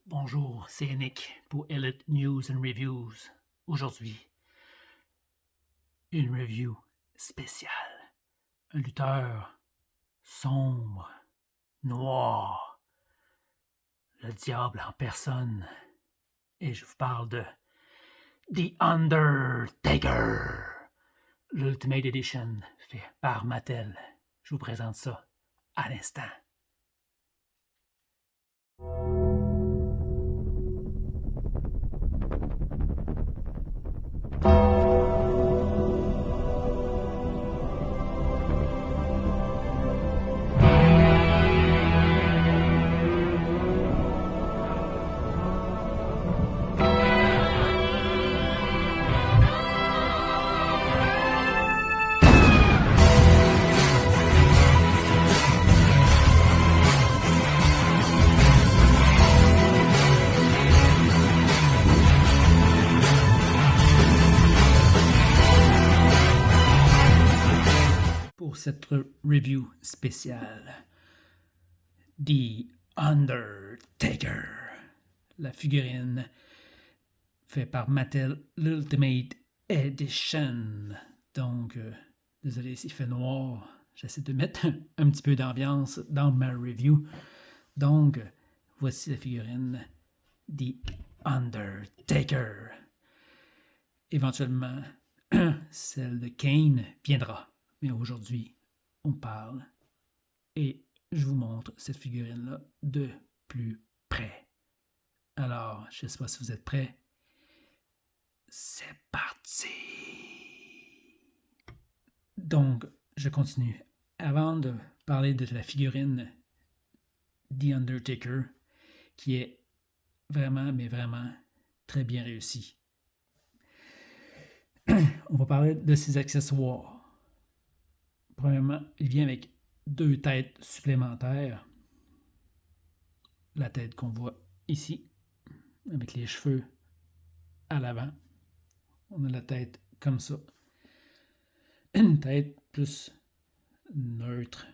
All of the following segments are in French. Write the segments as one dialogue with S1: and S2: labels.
S1: Bonjour, c'est Nick pour Elite News and Reviews. Aujourd'hui, une review spéciale. Un lutteur sombre, noir, le diable en personne. Et je vous parle de The Undertaker, l'Ultimate Edition fait par Mattel. Je vous présente ça à l'instant. Pour cette review spéciale, The Undertaker, la figurine faite par Mattel, l'Ultimate Edition. Donc, désolé s'il fait noir, j'essaie de mettre un petit peu d'ambiance dans ma review. Donc, voici la figurine The Undertaker. Éventuellement, celle de Kane viendra. Mais aujourd'hui, on parle et je vous montre cette figurine-là de plus près. Alors, je ne sais pas si vous êtes prêts. C'est parti! Donc, je continue. Avant de parler de la figurine The Undertaker, qui est vraiment, mais vraiment très bien réussie. On va parler de ses accessoires. Premièrement, il vient avec 2 têtes supplémentaires. La tête qu'on voit ici, avec les cheveux à l'avant. On a la tête comme ça. Une tête plus neutre.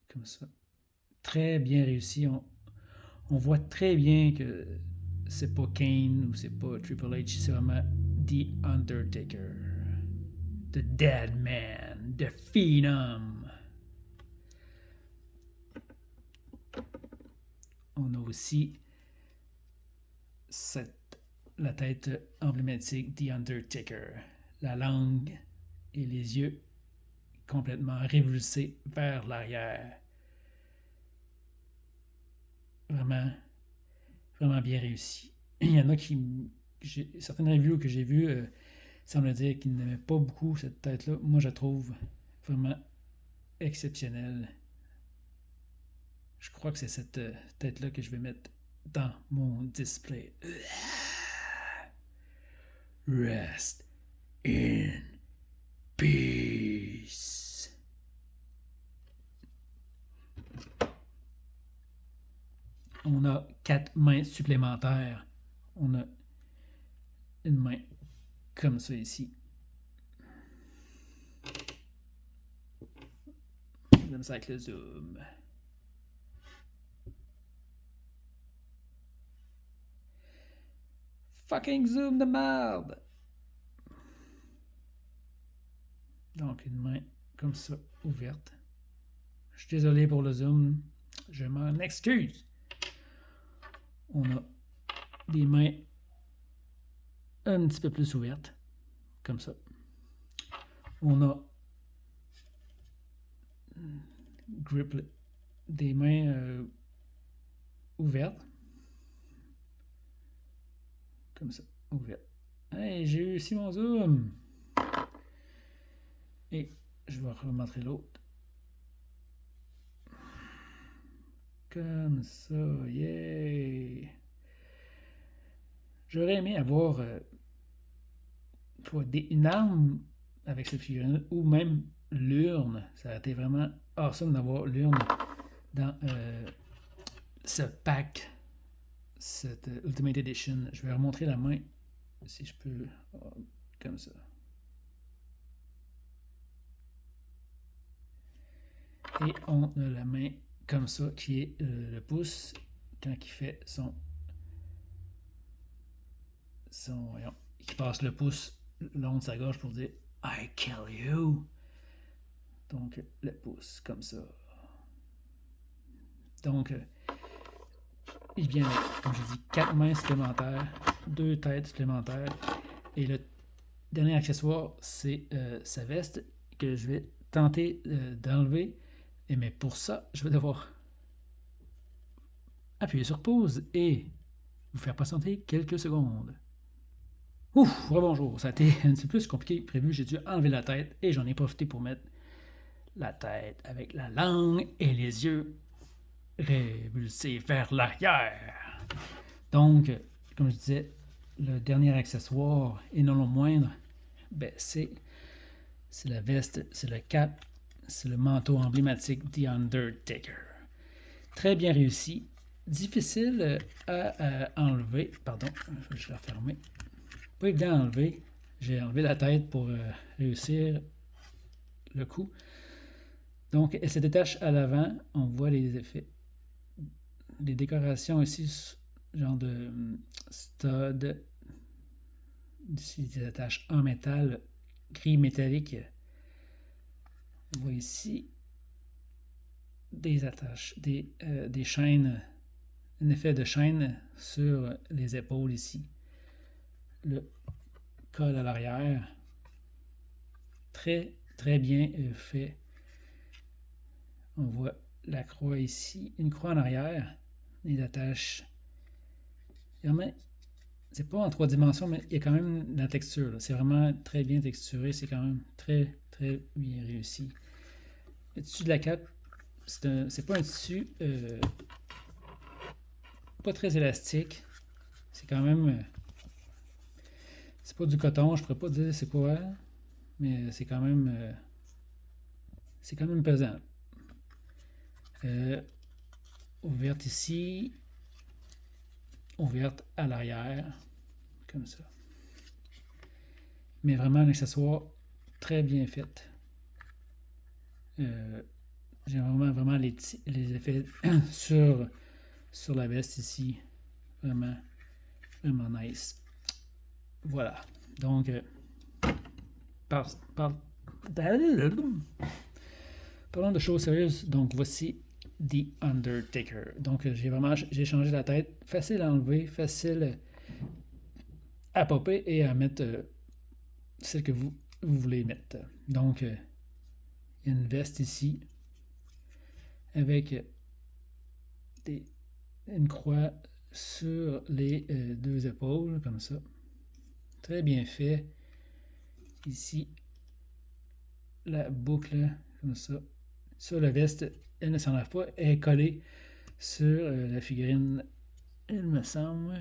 S1: Comme ça. Très bien réussi. On voit très bien que c'est pas Kane ou c'est pas Triple H, c'est vraiment The Undertaker. The Dead Man, The Phenom. On a aussi la tête emblématique The Undertaker. La langue et les yeux complètement révulsés vers l'arrière. Vraiment, vraiment bien réussi. Il y en a certaines reviews que j'ai vues semblent dire qu'ils n'aimaient pas beaucoup cette tête-là. Moi, je la trouve vraiment exceptionnelle. Je crois que c'est cette tête-là que je vais mettre dans mon display. Rest in peace. On a 4 mains supplémentaires. On a une main comme ça ici. Comme ça avec le zoom. Fucking zoom de merde! Donc une main comme ça, ouverte. Je suis désolé pour le zoom. Je m'en excuse. On a des mains un petit peu plus ouvertes. Comme ça. On a des mains ouvertes. Comme ça, ouvertes. Hey, j'ai réussi mon zoom! Et je vais remontrer l'autre. Comme ça, yeah! J'aurais aimé avoir une arme avec cette figurine ou même l'urne. Ça aurait été vraiment awesome d'avoir l'urne dans ce pack, cette Ultimate Edition. Je vais remontrer la main si je peux, comme ça. Et on a la main comme ça, qui est le pouce, quand il fait voyons, qui passe le pouce le long de sa gorge pour dire I kill you. Donc, le pouce, comme ça. Donc, il vient avec, comme je dis, 4 mains supplémentaires, 2 têtes supplémentaires. Et le dernier accessoire, c'est sa veste que je vais tenter d'enlever. Mais pour ça, je vais devoir appuyer sur pause et vous faire patienter quelques secondes. Ouf, rebonjour, ça a été un petit peu plus compliqué que prévu. J'ai dû enlever la tête et j'en ai profité pour mettre la tête avec la langue et les yeux révulsés vers l'arrière. Donc, comme je disais, le dernier accessoire, et non le moindre, ben c'est la veste, c'est le cap, c'est le manteau emblématique The Undertaker. Très bien réussi. Difficile à enlever. Pardon, je vais la fermer. Pas évident à enlever. J'ai enlevé la tête pour réussir le coup. Donc, elle se détache à l'avant. On voit les effets. Les décorations ici, genre de stud. Ici, des attaches en métal gris métallique. On voit ici des attaches, des chaînes, un effet de chaîne sur les épaules ici. Le col à l'arrière. Très, très bien fait. On voit la croix ici, une croix en arrière, les attaches. C'est pas en 3 dimensions, mais il y a quand même la texture. C'est vraiment très bien texturé. C'est quand même très, très bien réussi. Le tissu de la cape, c'est pas un tissu pas très élastique. C'est quand même... c'est pas du coton, je pourrais pas dire c'est quoi, mais c'est quand même pesant. Ouverte ici, ouverte à l'arrière, comme ça. Mais vraiment un accessoire très bien fait. J'ai vraiment les effets sur la veste ici. Vraiment, vraiment nice. Voilà. Donc, parlons de choses sérieuses. Donc, voici The Undertaker. Donc, j'ai changé la tête. Facile à enlever, facile à popper et à mettre celle que vous voulez mettre. Donc, il y a une veste ici avec une croix sur les 2 épaules, comme ça. Très bien fait. Ici, la boucle, comme ça. Sur la veste, elle ne s'enlève pas. Elle est collée sur la figurine, il me semble.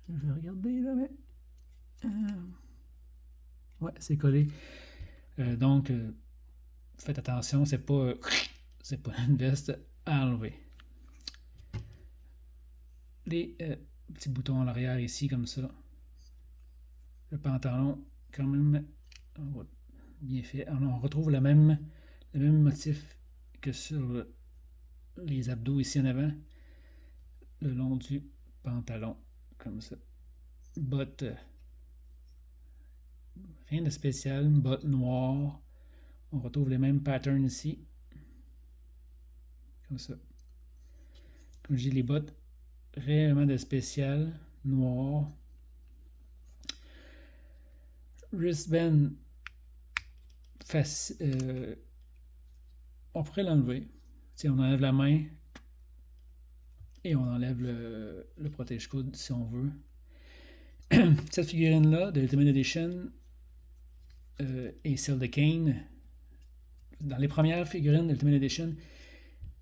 S1: Je vais regarder là, mais... ouais, c'est collé. Donc, faites attention, c'est pas une veste à enlever. Les petits boutons à l'arrière ici, comme ça. Le pantalon, quand même, bien fait. On retrouve le même motif que sur les abdos ici en avant, le long du pantalon, comme ça. Bottes, rien de spécial, bottes noires. On retrouve les mêmes patterns ici, comme ça. Comme je dis, les bottes, réellement de spécial, noires. Wristband, on pourrait l'enlever. Si on enlève la main et on enlève le protège-coude si on veut. Cette figurine-là de Ultimate Edition et celle de Kane, dans les premières figurines de Ultimate Edition,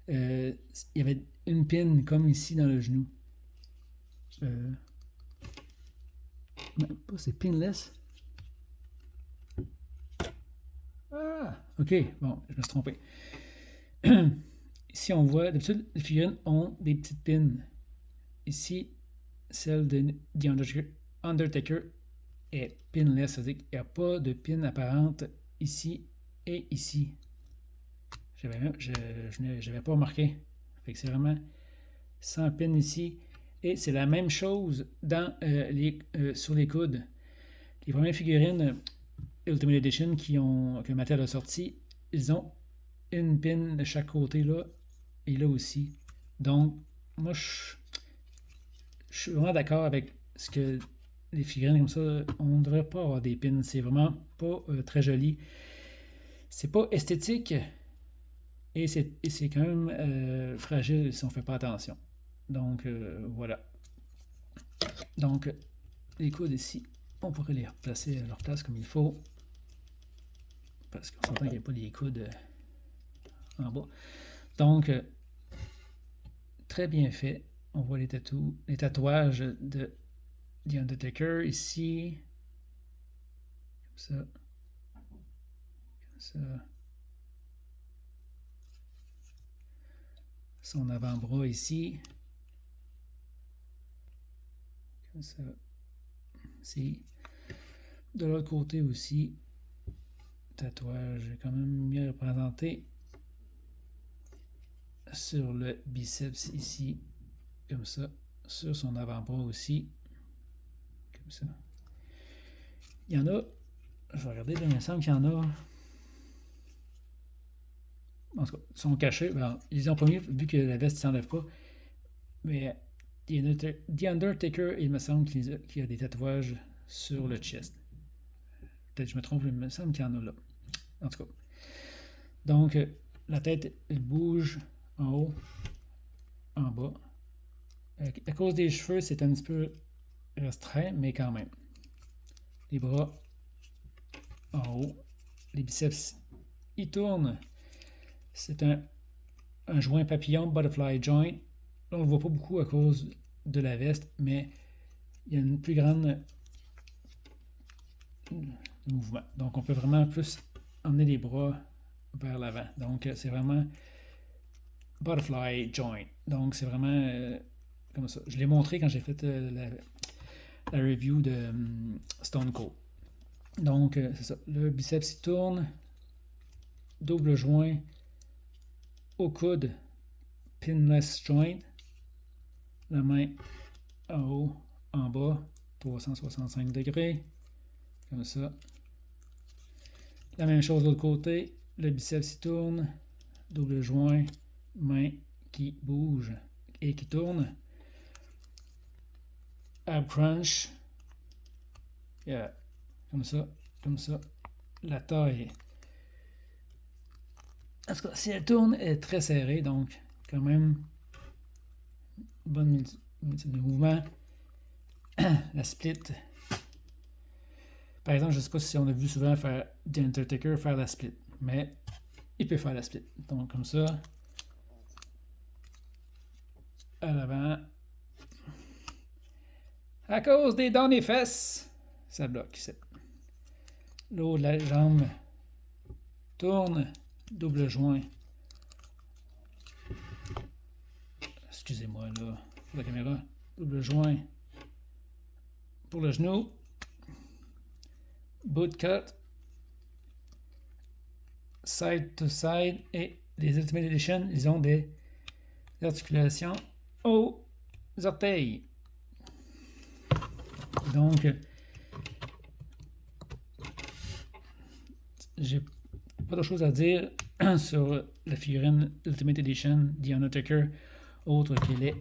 S1: il y avait une pin comme ici dans le genou. Pas c'est pinless. Ah, ok, bon, je me suis trompé. Ici, on voit, d'habitude, les figurines ont des petites pins. Ici, celle de The Undertaker est pinless, c'est-à-dire qu'il n'y a pas de pin apparente ici et ici. j'avais pas remarqué. Fait que c'est vraiment 100 pins ici. Et c'est la même chose dans, sur les coudes. Les premières figurines Ultimate Edition que Mattel a sorti, ils ont une pin de chaque côté là et là aussi. Donc, moi, je suis vraiment d'accord avec ce que les figurines comme ça, on ne devrait pas avoir des pins. C'est vraiment pas très joli. C'est pas esthétique et c'est quand même fragile si on ne fait pas attention. Donc, voilà. Donc, les coudes ici, on pourrait les replacer à leur place comme il faut. Parce qu'on s'entend qu'il n'y a pas les coudes en bas. Donc, très bien fait. On voit les tatouages de The Undertaker ici. Comme ça. Comme ça. Son avant-bras ici. Comme ça. Ici. De l'autre côté aussi. Tatouage quand même bien représenté. Sur le biceps ici. Comme ça. Sur son avant-bras aussi. Comme ça. Il y en a. Je vais regarder, il me semble qu'il y en a. En tout cas, ils sont cachés. Ben, ils ont premier vu que la veste ne s'enlève pas. Mais The Undertaker, il me semble qu'il y a des tatouages sur le chest. Peut-être que je me trompe, mais il me semble qu'il y en a là. En tout cas. Donc, la tête, elle bouge en haut, en bas. À cause des cheveux, c'est un petit peu restreint, mais quand même. Les bras en haut. Les biceps, ils tournent. C'est un joint papillon, butterfly joint. Là, on ne le voit pas beaucoup à cause de la veste, mais il y a une plus grande mouvement. Donc, on peut vraiment plus emmener les bras vers l'avant. Donc, c'est vraiment butterfly joint. Donc, c'est vraiment comme ça. Je l'ai montré quand j'ai fait la review de Stone Cold. Donc, c'est ça. Le biceps, il tourne. Double joint. Au coude. Pinless joint. La main en haut, en bas. 365 degrés. Comme ça. La même chose de l'autre côté. Le biceps, il tourne. Double joint. Main qui bouge et qui tourne. Ab crunch. Yeah. Comme ça, comme ça. La taille. En tout cas, si elle tourne, elle est très serrée, donc quand même bonne multitude de mouvements. La split. Par exemple, je ne sais pas si on a vu souvent faire The Undertaker faire la split, mais il peut faire la split. Donc comme ça. À l'avant. À cause des dents des fesses, ça bloque ici. Le haut de la jambe tourne, double joint. Excusez-moi là, pour la caméra. Double joint pour le genou. Boot cut. Side to side. Et les Ultimate Edition, ils ont des articulations aux orteils. Donc, j'ai pas d'autre chose à dire sur la figurine Ultimate Edition The Undertaker, autre qu'elle est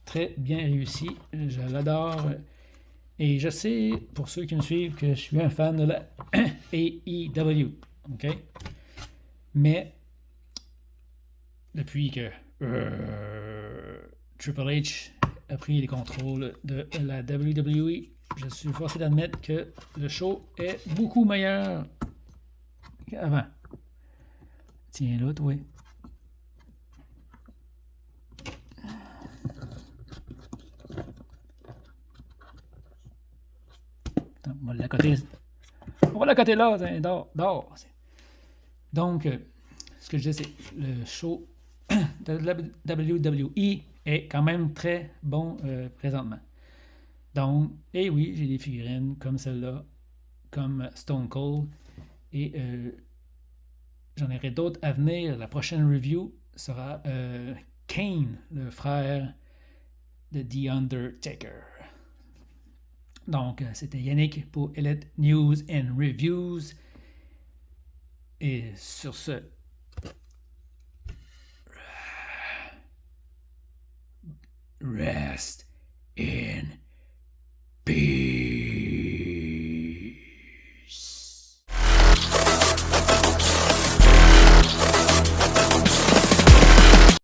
S1: très bien réussie. Je l'adore. Et je sais, pour ceux qui me suivent, que je suis un fan de la AEW. OK? Mais, depuis que Triple H a pris les contrôles de la WWE, je suis forcé d'admettre que le show est beaucoup meilleur qu'avant. Tiens là, toi. Attends, on va l'accoter. On va l'accoter là, dehors. Donc, ce que je dis, c'est le show de la WWE est quand même très bon présentement. Donc, et oui, j'ai des figurines comme celle-là, comme Stone Cold. Et J'en aurai d'autres à venir. La prochaine review sera Kane, le frère de The Undertaker. Donc, c'était Yannick pour Elite News and Reviews. Et sur ce, rest in